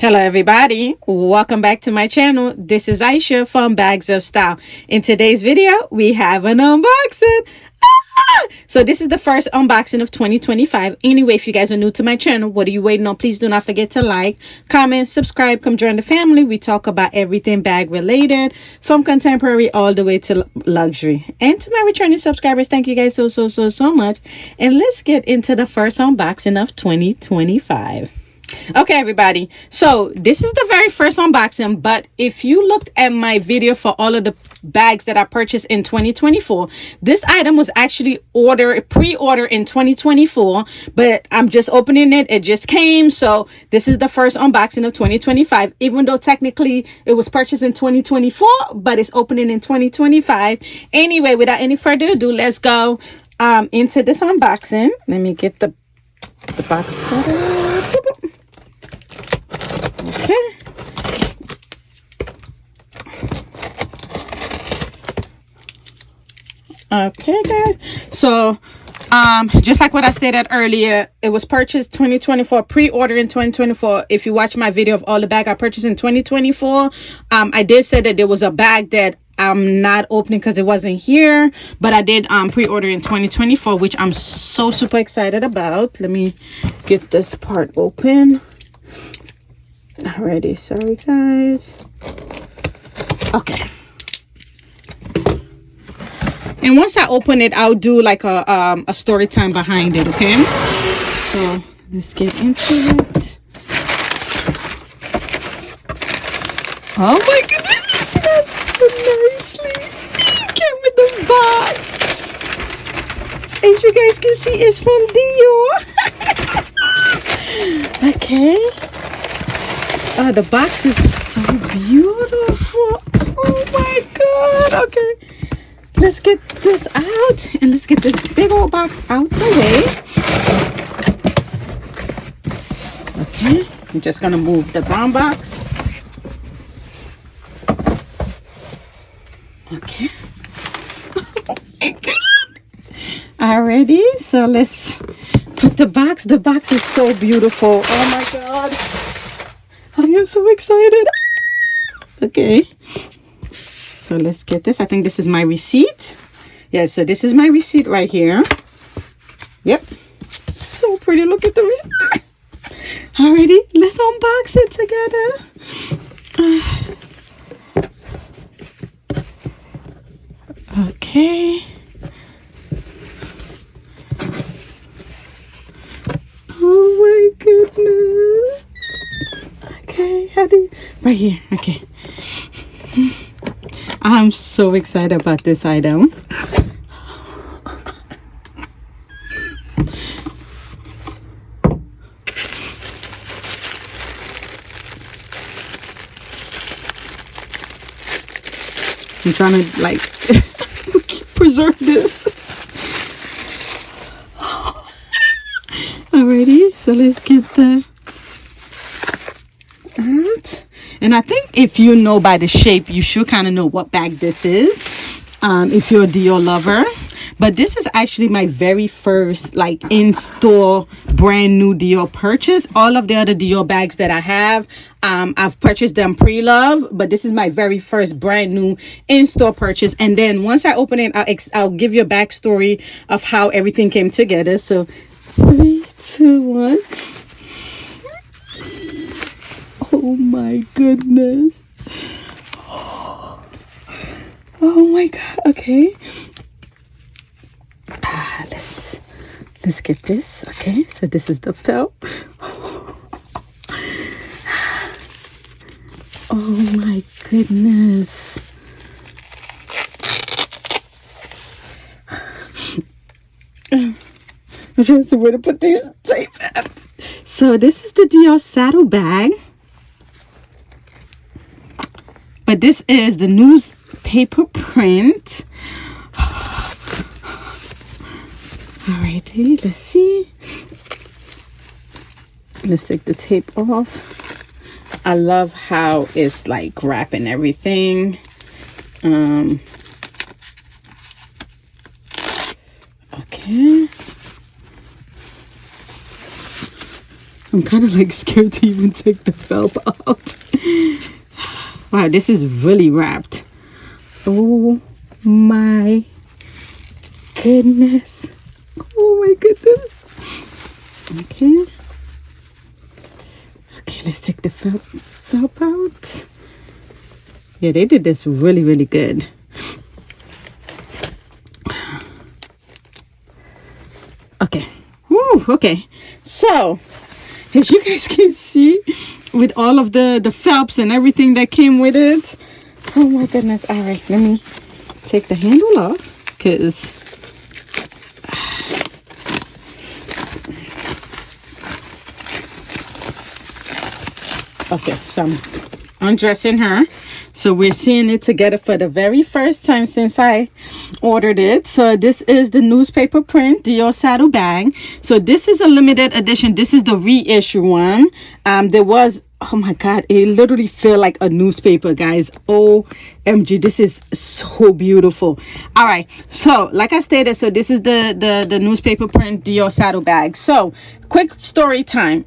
Hello everybody, welcome back to my channel. This is Aisha from Bags of Style. In today's video we have an unboxing. So this is the first unboxing of 2025. Anyway, if you guys are new to my channel, what are you waiting on? Please do not forget to like, comment, subscribe, come join the family. We talk about everything bag related, from contemporary all the way to luxury. And to my returning subscribers, thank you guys so much. And let's get into the first unboxing of 2025. Okay everybody, so this is the very first unboxing, but if you looked at my video for all of the bags that I purchased in 2024, this item was actually pre-ordered in 2024, but I'm just opening it just came. So this is the first unboxing of 2025, even though technically it was purchased in 2024, but it's opening in 2025. Anyway, without any further ado, let's go into this unboxing. Let me get the box cutter. Okay guys, so just like what I stated earlier, it was purchased 2024, pre-ordered in 2024. If you watch my video of all the bag I purchased in 2024, I did say that there was a bag that I'm not opening because it wasn't here, but I did pre-order in 2024, which I'm so super excited about. Let me get this part open. Alrighty, sorry guys. Okay, and once I open it, I'll do like a story time behind it. Okay, so let's get into it. Oh my goodness, this wraps so nicely. It came with the box. As you guys can see, it's from Dior. Okay. Oh, the box is so beautiful. Oh my god. Okay, let's get this out and let's get this big old box out the way. Okay, I'm just gonna move the brown box. Okay. Oh my god. Alrighty, so let's put the box. The box is so beautiful. Oh my god, I am so excited. Okay, so let's get this. I think this is my receipt. Yeah, so this is my receipt right here. Yep, so pretty. Look at the receipt. Alrighty, let's unbox it together. Okay. Oh my goodness. Okay, how do you, right here. Okay, I'm so excited about this item. I'm trying to like preserve this. Alrighty, so let's get the out. And I think if you know by the shape, you should kind of know what bag this is, if you're a Dior lover. But this is actually my very first like in-store brand new Dior purchase. All of the other Dior bags that I have, I've purchased them pre-love, but this is my very first brand new in-store purchase. And then once I open it, I'll give you a backstory of how everything came together. So 3, 2, 1. Oh my goodness. Oh my god. Okay, let's get this. Okay, so this is the felt. Oh my goodness. I'm trying to see where to put these tape at. So this is the Dior saddle bag, but this is the newspaper print. Alrighty, let's see. Let's take the tape off. I love how it's like wrapping everything. Okay. I'm kind of like scared to even take the felt out. Wow, this is really wrapped. Oh my goodness. Oh my goodness. Okay. Okay, let's take the felt out. Yeah, they did this really, really good. Okay. Woo, okay. So, as you guys can see, with all of the felts and everything that came with it. Oh my goodness. All right, let me take the handle off, because okay, so I'm undressing her. So we're seeing it together for the very first time since I ordered it. So this is the newspaper print Dior saddle bag. So this is a limited edition. This is the reissue one. There was, oh my god, it literally feel like a newspaper, guys. OMG, this is so beautiful. All right, so like I stated, so this is the newspaper print Dior saddle bag. So quick story time.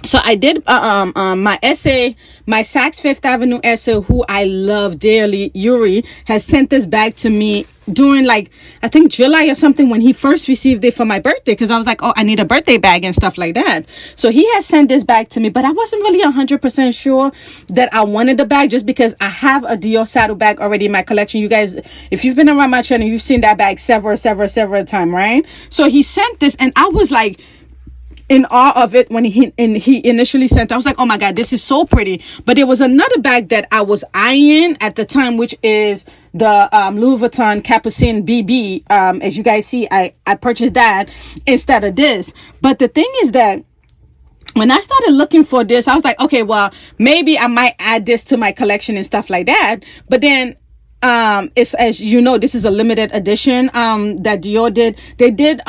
So I did my essay, my Saks Fifth Avenue essay, who I love dearly, Yuri, has sent this back to me during like, I think July or something, when he first received it for my birthday, because I was like, oh, I need a birthday bag and stuff like that. So he has sent this back to me, but I wasn't really 100% sure that I wanted the bag, just because I have a Dior saddle bag already in my collection. You guys, if you've been around my channel, you've seen that bag several times, right? So he sent this, and I was like in awe of it when he initially sent it. I was like, oh my god, this is so pretty. But there was another bag that I was eyeing at the time, which is the Louis Vuitton Capucine BB. As you guys see, I purchased that instead of this. But the thing is that when I started looking for this, I was like, okay, well, maybe I might add this to my collection and stuff like that. But then it's, as you know, this is a limited edition that Dior did. They did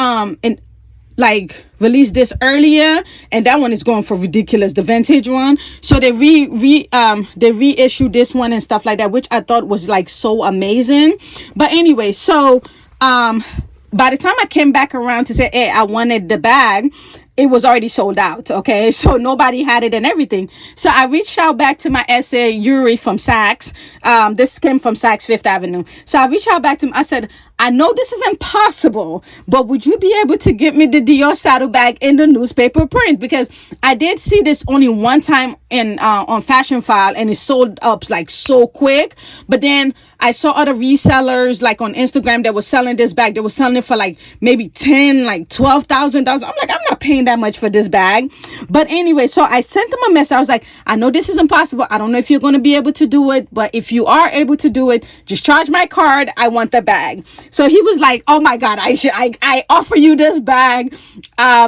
released this earlier, and that one is going for ridiculous, the vintage one. So they reissued this one and stuff like that, which I thought was like so amazing. But anyway, so by the time I came back around to say, hey, I wanted the bag, it was already sold out. Okay, so nobody had it and everything. So I reached out back to my essay, Yuri from Saks. This came from Saks Fifth Avenue. So I reached out back to him. I said, I know this is impossible, but would you be able to get me the Dior saddle bag in the newspaper print? Because I did see this only one time in on Fashion File, and it sold up like so quick. But then I saw other resellers like on Instagram that was selling this bag. They were selling it for like maybe $10,000, like $12,000. I'm like, I'm not paying that much for this bag. But anyway, so I sent them a message. I was like, I know this is impossible. I don't know if you're going to be able to do it, but if you are able to do it, just charge my card. I want the bag. So he was like, oh my god, I offer you this bag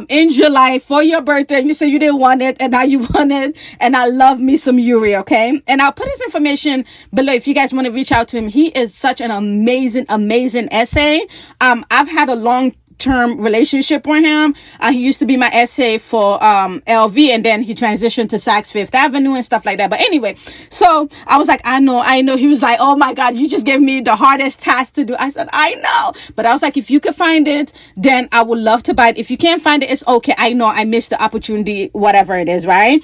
in July for your birthday, and you said you didn't want it, and now you want it. And I love me some Yuri. Okay, and I'll put his information below if you guys want to reach out to him. He is such an amazing essay. I've had a long-term relationship with him. He used to be my essay for LV, and then he transitioned to Saks Fifth Avenue and stuff like that. But anyway, so I was like, I know. He was like, oh my god, you just gave me the hardest task to do. I said, I know, but I was like, if you could find it, then I would love to buy it. If you can't find it, it's okay. I know I missed the opportunity, whatever it is, right?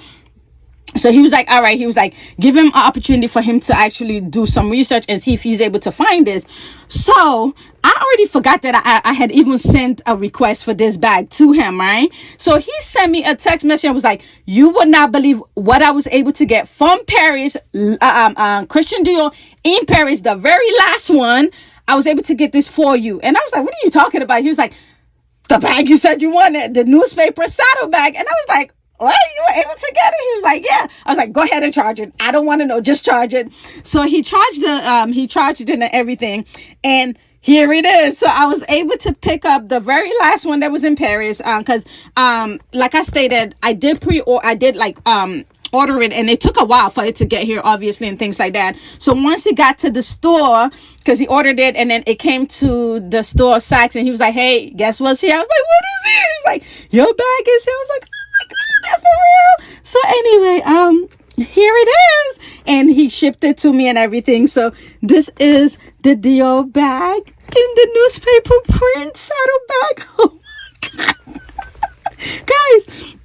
So he was like, all right, he was like, give him an opportunity for him to actually do some research and see if he's able to find this. So I already forgot that I had even sent a request for this bag to him, right? So he sent me a text message and was like, you would not believe what I was able to get from Paris, Christian Dior in Paris, the very last one. I was able to get this for you. And I was like, what are you talking about? He was like, the bag you said you wanted, the newspaper saddle bag. And I was like, what? You were able to get it? He was like, yeah. I was like, go ahead and charge it. I don't want to know, just charge it. So he charged it and everything, and here it is. So I was able to pick up the very last one that was in Paris, because like I stated, I did order it, and it took a while for it to get here, obviously, and things like that. So once it got to the store, because he ordered it, and then it came to the store, Saks, and he was like, hey, guess what's here? I was like, what is it? He was like, your bag is here. I was like, for real. So anyway, here it is, and he shipped it to me and everything. So this is the Dior bag in the newspaper print saddle bag. Oh my god. Guys,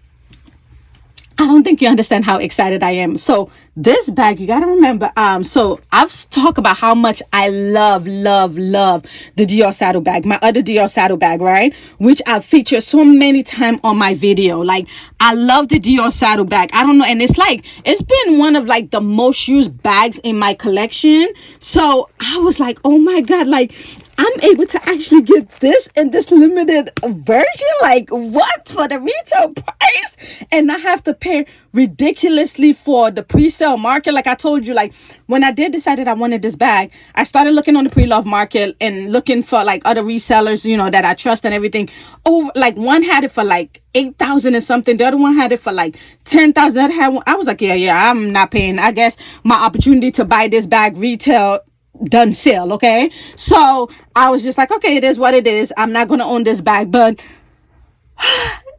I don't think you understand how excited I am. So this bag, you gotta remember, so I've talked about how much I love the Dior saddle bag, my other Dior saddle bag, right? Which I've featured so many times on my video. Like, I love the Dior saddle bag. I don't know, and it's like, it's been one of like the most used bags in my collection. So I was like, oh my God, like, I'm able to actually get this in this limited version. Like, what? For the retail price? And I have to pay ridiculously for the pre-sale market. Like I told you, like, when I did decided I wanted this bag, I started looking on the pre-love market and looking for like other resellers, you know, that I trust and everything. Oh, like one had it for like 8,000 and something. The other one had it for like 10,000. I was like, yeah, I'm not paying. I guess my opportunity to buy this bag retail done sale. Okay, so I was just like, okay, it is what it is. I'm not gonna own this bag, but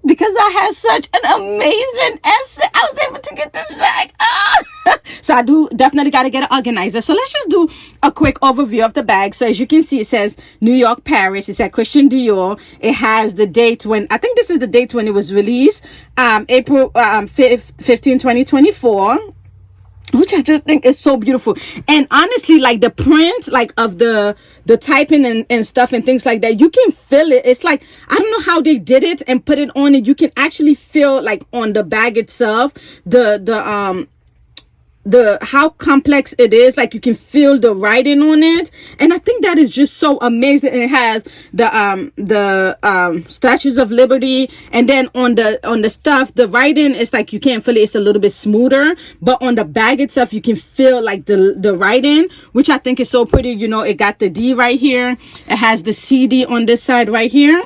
because I have such an amazing asset, I was able to get this bag. So I do definitely got to get an organizer. So let's just do a quick overview of the bag. So as you can see, it says New York, Paris. It's at Christian Dior. It has the date when, I think this is the date when it was released, April 15, 2024. Which I just think is so beautiful. And honestly, like the print, like of the typing and stuff and things like that, you can feel it. It's like, I don't know how they did it and put it on it. You can actually feel like on the bag itself, how complex it is. Like you can feel the writing on it, and I think that is just so amazing. It has the Statues of Liberty, and then on the stuff, the writing is like you can't feel it. It's a little bit smoother, but on the bag itself, you can feel like the writing, which I think is so pretty. You know, it got the D right here. It has the CD on this side right here.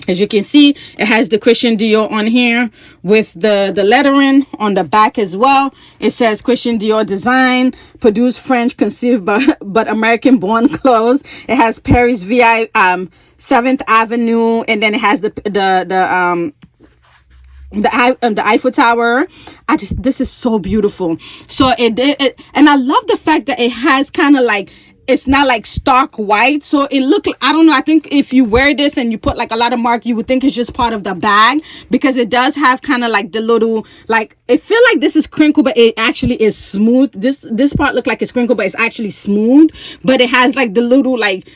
As you can see, it has the Christian Dior on here with the lettering on the back as well. It says Christian Dior design, produced French, conceived but American born clothes. It has Paris VI 7th Avenue, and then it has the Eiffel Tower. This is so beautiful. So it and I love the fact that it has kind of like, it's not like stark white, so it look, I don't know, I think if you wear this and you put like a lot of mark, you would think it's just part of the bag, because it does have kind of like the little, like, it feel like this is crinkled, but it actually is smooth. This part look like it's crinkled, but it's actually smooth. But it has like the little, like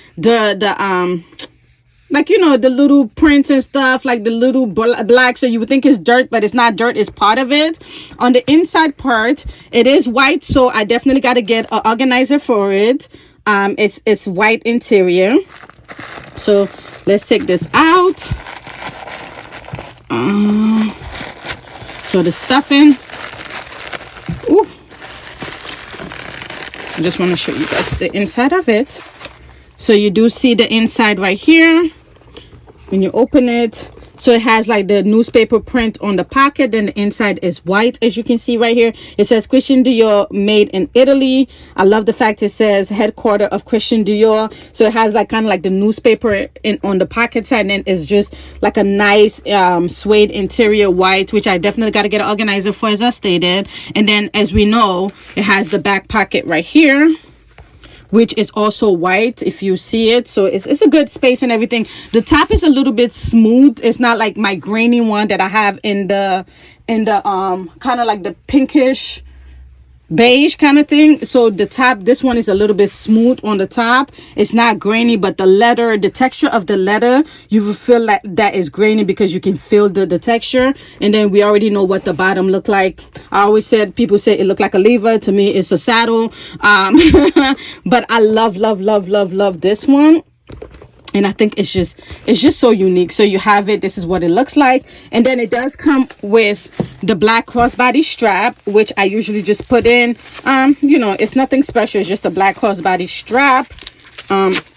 like, you know, the little prints and stuff, like the little black, so you would think it's dirt, but it's not dirt, it's part of it. On the inside part, it is white, so I definitely got to get an organizer for it. It's white interior. So let's take this out. So the stuffing. Ooh. I just want to show you guys the inside of it. So you do see the inside right here when you open it. So it has like the newspaper print on the pocket, and the inside is white, as you can see right here. It says Christian Dior, made in Italy. I love the fact it says headquarter of Christian Dior. So it has like kind of like the newspaper on the pocket side, and then it's just like a nice suede interior white, which I definitely got to get an organizer for, as I stated. And then, as we know, it has the back pocket right here, which is also white, if you see it. So it's a good space and everything. The top is a little bit smooth. It's not like my grainy one that I have in the kind of like the pinkish beige kind of thing. So the top, this one is a little bit smooth on the top. It's not grainy, but the leather, the texture of the leather, you will feel like that is grainy because you can feel the texture. And then we already know what the bottom look like. I always said, people say it look like a lever. To me, it's a saddle. But I love this one. And I think it's just so unique. So you have it, this is what it looks like. And then it does come with the black crossbody strap, which I usually just put in. You know, it's nothing special, it's just a black crossbody strap.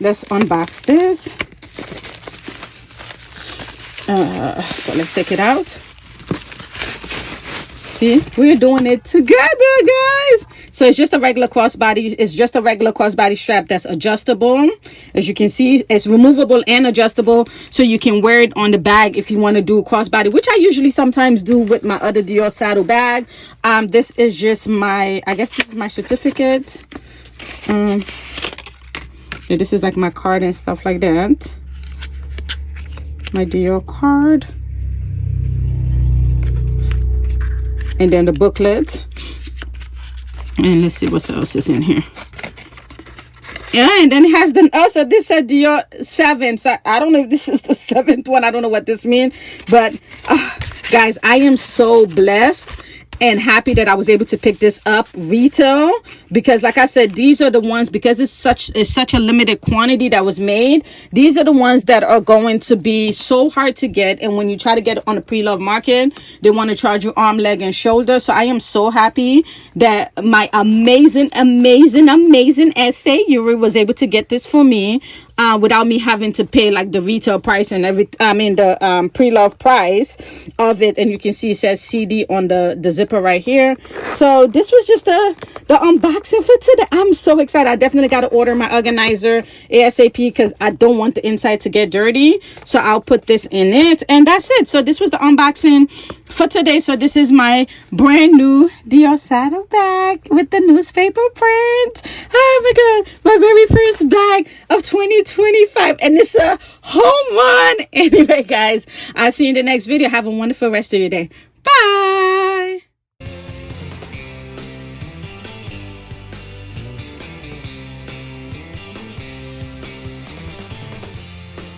Let's unbox this. So let's take it out. See, we're doing it together, guys. So it's just a regular crossbody. It's just a regular crossbody strap that's adjustable. As you can see, it's removable and adjustable, so you can wear it on the bag if you want to do crossbody, which I usually sometimes do with my other Dior saddle bag. This is just my, I guess this is my certificate. Yeah, this is like my card and stuff like that. My Dior card. and then the booklet, and let's see what else is in here. Yeah, and then it has the, also this said Dior 7, so I don't know if this is the 7th one. I don't know what this means, but guys, I am so blessed and happy that I was able to pick this up retail, because like I said, these are the ones, because it's such a limited quantity that was made, these are the ones that are going to be so hard to get, and when you try to get it on the pre-love market, they want to charge you arm, leg, and shoulder. So I am so happy that my amazing essay Yuri was able to get this for me without me having to pay like the retail price and the pre-love price of it. And you can see it says CD on the zipper right here. So this was just the unboxing for today. I'm so excited. I definitely got to order my organizer ASAP because I don't want the inside to get dirty. So I'll put this in it, and that's it. So this was the unboxing for today. So this is my brand new Dior saddle bag with the newspaper print. Oh my god, my very first bag of 2025, and it's a home run. Anyway guys, I'll see you in the next video. Have a wonderful rest of your day. Bye.